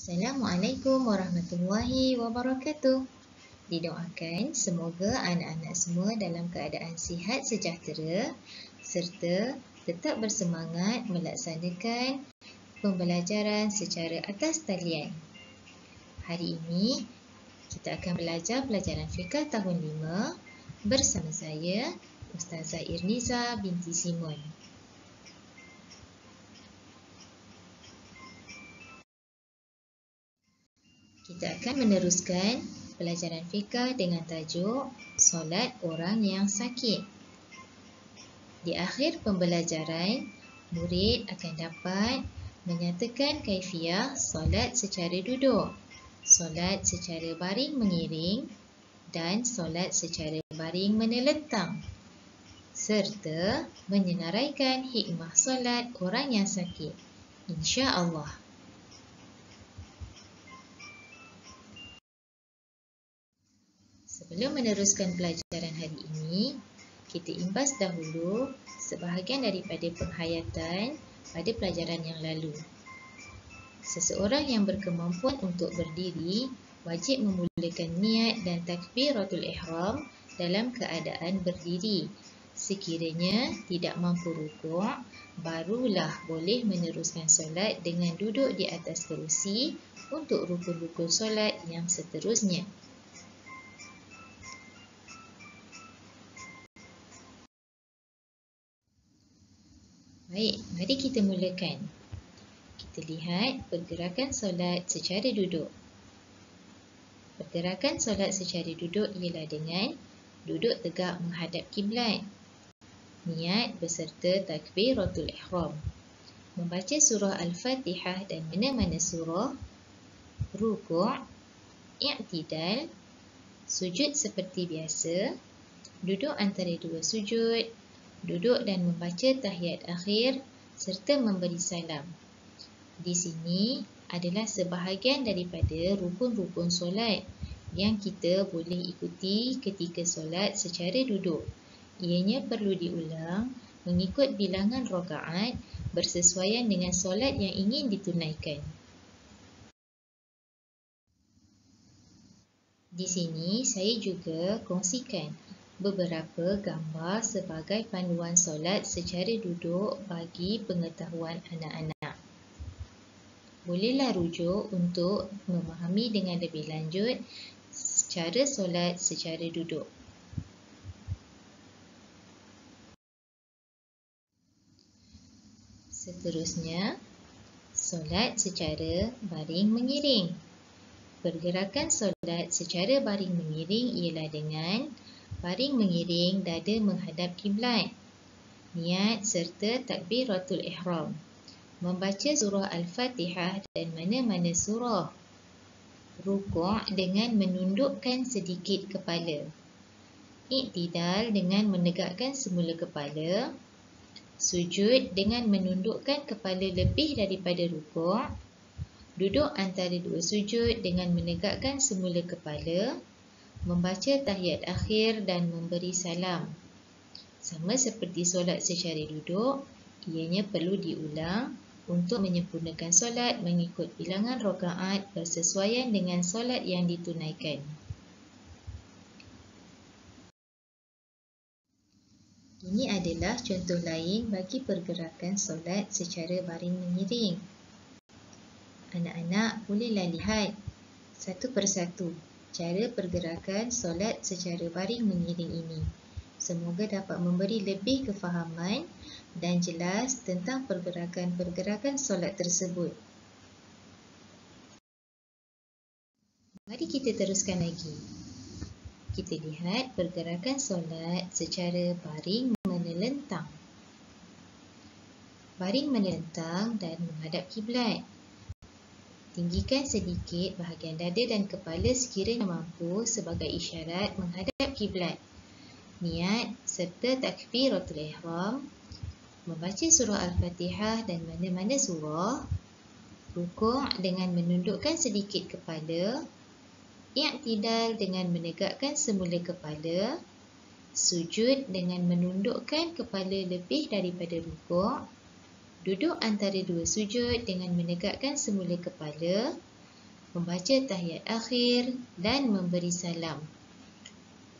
Assalamualaikum warahmatullahi wabarakatuh. Didoakan semoga anak-anak semua dalam keadaan sihat sejahtera serta tetap bersemangat melaksanakan pembelajaran secara atas talian. Hari ini kita akan belajar pelajaran fiqh tahun 5 bersama saya Ustazah Irniza binti Simon. Kita akan meneruskan pelajaran fiqh dengan tajuk Solat Orang yang Sakit. Di akhir pembelajaran, murid akan dapat menyatakan kaifiah solat secara duduk, solat secara baring mengiring dan solat secara baring menelentang, serta menyenaraikan hikmah solat orang yang sakit. Insya-Allah. Sebelum meneruskan pelajaran hari ini, kita imbas dahulu sebahagian daripada penghayatan pada pelajaran yang lalu. Seseorang yang berkemampuan untuk berdiri wajib memulakan niat dan takbiratul ihram dalam keadaan berdiri. Sekiranya tidak mampu rukuk, barulah boleh meneruskan solat dengan duduk di atas kerusi untuk rukun-rukun solat yang seterusnya. Baik, mari kita mulakan. Kita lihat pergerakan solat secara duduk. Pergerakan solat secara duduk ialah dengan duduk tegak menghadap kiblat, niat beserta takbiratul ihram, membaca surah Al-Fatihah dan mana-mana surah, rukuk, i'tidal, sujud seperti biasa, duduk antara dua sujud, duduk dan membaca tahiyat akhir serta memberi salam. Di sini adalah sebahagian daripada rukun-rukun solat yang kita boleh ikuti ketika solat secara duduk. Ianya perlu diulang mengikut bilangan rakaat bersesuaian dengan solat yang ingin ditunaikan. Di sini saya juga kongsikan beberapa gambar sebagai panduan solat secara duduk bagi pengetahuan anak-anak. Bolehlah rujuk untuk memahami dengan lebih lanjut cara solat secara duduk. Seterusnya, solat secara baring mengiring. Pergerakan solat secara baring mengiring ialah dengan baring mengiring dada menghadap kiblat, niat serta takbiratul ihram, membaca surah Al-Fatihah dan mana-mana surah, rukuk dengan menundukkan sedikit kepala, i'tidal dengan menegakkan semula kepala, sujud dengan menundukkan kepala lebih daripada rukuk, duduk antara dua sujud dengan menegakkan semula kepala, membaca tahiyat akhir dan memberi salam. Sama seperti solat secara duduk, ianya perlu diulang untuk menyempurnakan solat mengikut bilangan rakaat bersesuaian dengan solat yang ditunaikan. Ini adalah contoh lain bagi pergerakan solat secara baring mengiring. Anak-anak bolehlah lihat satu persatu cara pergerakan solat secara baring mengiring ini. Semoga dapat memberi lebih kefahaman dan jelas tentang pergerakan-pergerakan solat tersebut. Mari kita teruskan lagi. Kita lihat pergerakan solat secara baring menelentang. Baring menelentang dan menghadap kiblat. Tinggikan sedikit bahagian dada dan kepala sekiranya mampu sebagai isyarat menghadap kiblat. Niat serta takbiratul ihram, membaca surah Al-Fatihah dan mana-mana surah, rukuk dengan menundukkan sedikit kepala, i'tidal dengan menegakkan semula kepala, sujud dengan menundukkan kepala lebih daripada rukuk, duduk antara dua sujud dengan menegakkan semula kepala, membaca tahiyat akhir dan memberi salam.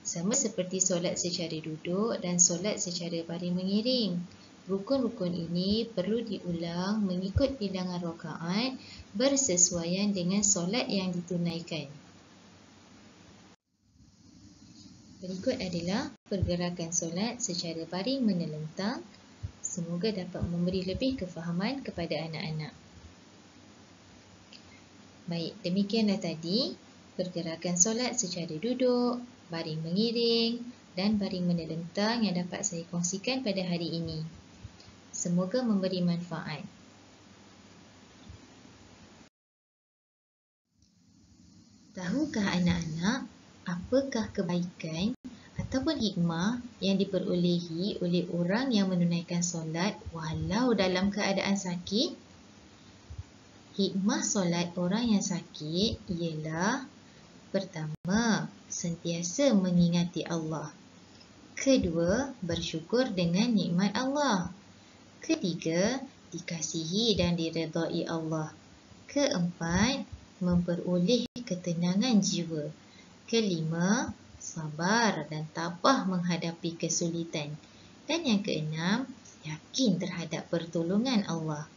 Sama seperti solat secara duduk dan solat secara baring mengiring. Rukun-rukun ini perlu diulang mengikut bilangan rakaat bersesuaian dengan solat yang ditunaikan. Berikut adalah pergerakan solat secara baring menelentang. Semoga dapat memberi lebih kefahaman kepada anak-anak. Baik, demikianlah tadi pergerakan solat secara duduk, baring mengiring dan baring menelentang yang dapat saya kongsikan pada hari ini. Semoga memberi manfaat. Tahukah anak-anak apakah kebaikan ataupun hikmah yang diperolehi oleh orang yang menunaikan solat walau dalam keadaan sakit? Hikmah solat orang yang sakit ialah: pertama, sentiasa mengingati Allah. Kedua, bersyukur dengan nikmat Allah. Ketiga, dikasihi dan diredai Allah. Keempat, memperoleh ketenangan jiwa. Kelima, sabar dan tabah menghadapi kesulitan. Dan yang keenam, yakin terhadap pertolongan Allah.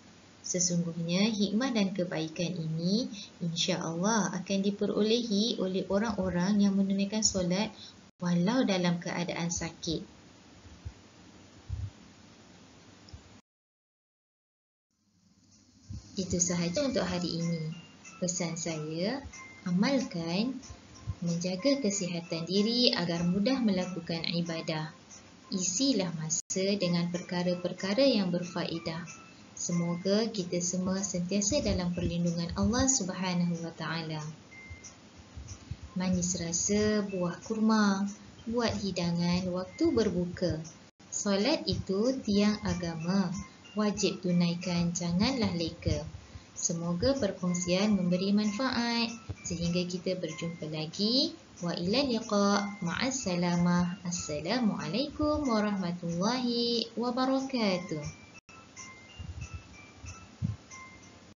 Sesungguhnya hikmah dan kebaikan ini insya-Allah akan diperolehi oleh orang-orang yang menunaikan solat walau dalam keadaan sakit. Itu sahaja untuk hari ini. Pesan saya, amalkan, menjaga kesihatan diri agar mudah melakukan ibadah. Isilah masa dengan perkara-perkara yang berfaedah. Semoga kita semua sentiasa dalam perlindungan Allah Subhanahu Wa Taala. Manis rasa buah kurma, buat hidangan waktu berbuka. Solat itu tiang agama, wajib tunaikan, janganlah leka. Semoga perkongsian memberi manfaat sehingga kita berjumpa lagi. Wa ila liqa, ma'as salamah. Assalamualaikum warahmatullahi wabarakatuh.